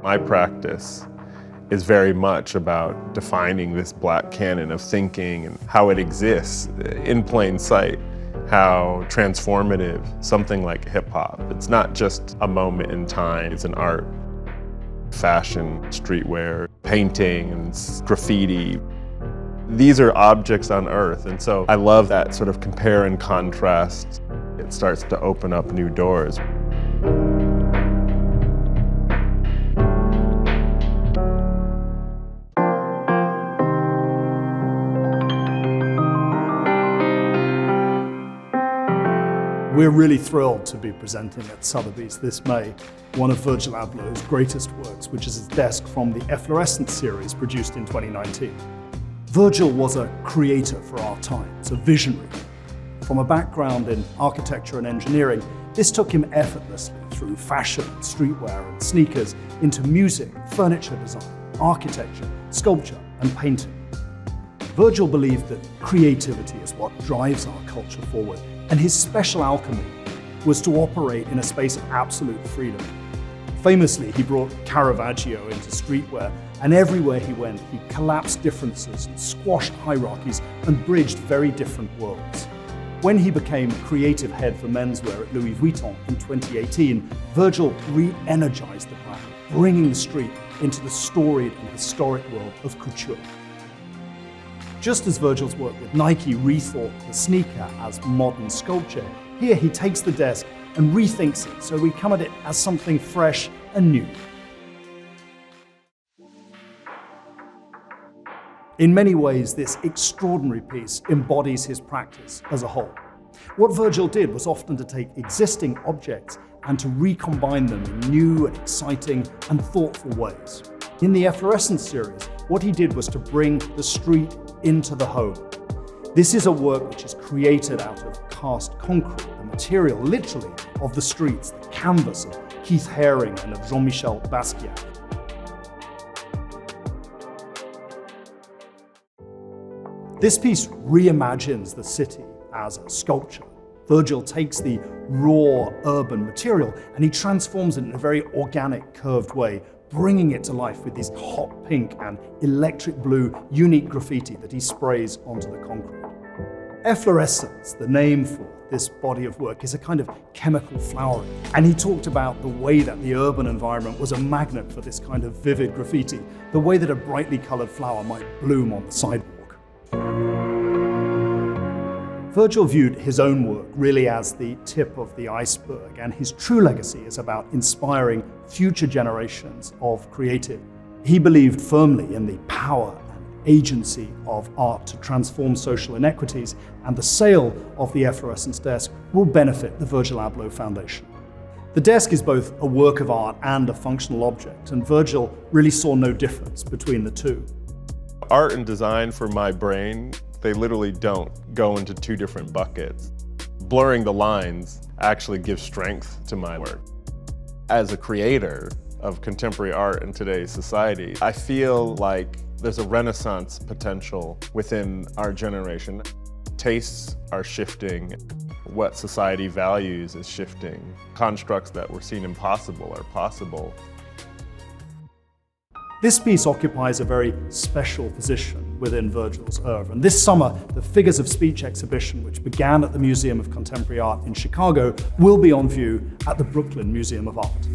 My practice is very much about defining this black canon of thinking and how it exists in plain sight, how transformative something like hip-hop. It's not just a moment in time, it's an art. Fashion, streetwear, painting, and graffiti. These are objects on earth, and so I love that sort of compare and contrast. It starts to open up new doors. We're really thrilled to be presenting at Sotheby's this May one of Virgil Abloh's greatest works, which is his desk from the Efflorescence series produced in 2019. Virgil was a creator for our times, a visionary. From a background in architecture and engineering, this took him effortlessly through fashion, streetwear and sneakers into music, furniture design, architecture, sculpture and painting. Virgil believed that creativity is what drives our culture forward, and his special alchemy was to operate in a space of absolute freedom. Famously, he brought Caravaggio into streetwear, and everywhere he went, he collapsed differences and squashed hierarchies and bridged very different worlds. When he became creative head for menswear at Louis Vuitton in 2018, Virgil re-energized the brand, bringing the street into the storied and historic world of couture. Just as Virgil's work with Nike rethought the sneaker as modern sculpture, here he takes the desk and rethinks it so we come at it as something fresh and new. In many ways, this extraordinary piece embodies his practice as a whole. What Virgil did was often to take existing objects and to recombine them in new and exciting and thoughtful ways. In the Efflorescence series, what he did was to bring the street into the home. This is a work which is created out of cast concrete, the material, literally, of the streets, the canvas of Keith Haring and of Jean-Michel Basquiat. This piece reimagines the city as a sculpture. Virgil takes the raw urban material and he transforms it in a very organic, curved way, bringing it to life with these hot pink and electric blue unique graffiti that he sprays onto the concrete. Efflorescence, the name for this body of work, is a kind of chemical flowering. And he talked about the way that the urban environment was a magnet for this kind of vivid graffiti, the way that a brightly colored flower might bloom on the sidewalk. Virgil viewed his own work really as the tip of the iceberg, and his true legacy is about inspiring future generations of creatives. He believed firmly in the power and agency of art to transform social inequities, and the sale of the Efflorescence desk will benefit the Virgil Abloh Foundation. The desk is both a work of art and a functional object, and Virgil really saw no difference between the two. Art and design for my brain, they literally don't go into two different buckets. Blurring the lines actually gives strength to my work. As a creator of contemporary art in today's society, I feel like there's a renaissance potential within our generation. Tastes are shifting. What society values is shifting. Constructs that were seen impossible are possible. This piece occupies a very special position within Virgil's oeuvre, and this summer, the Figures of Speech exhibition, which began at the Museum of Contemporary Art in Chicago, will be on view at the Brooklyn Museum of Art.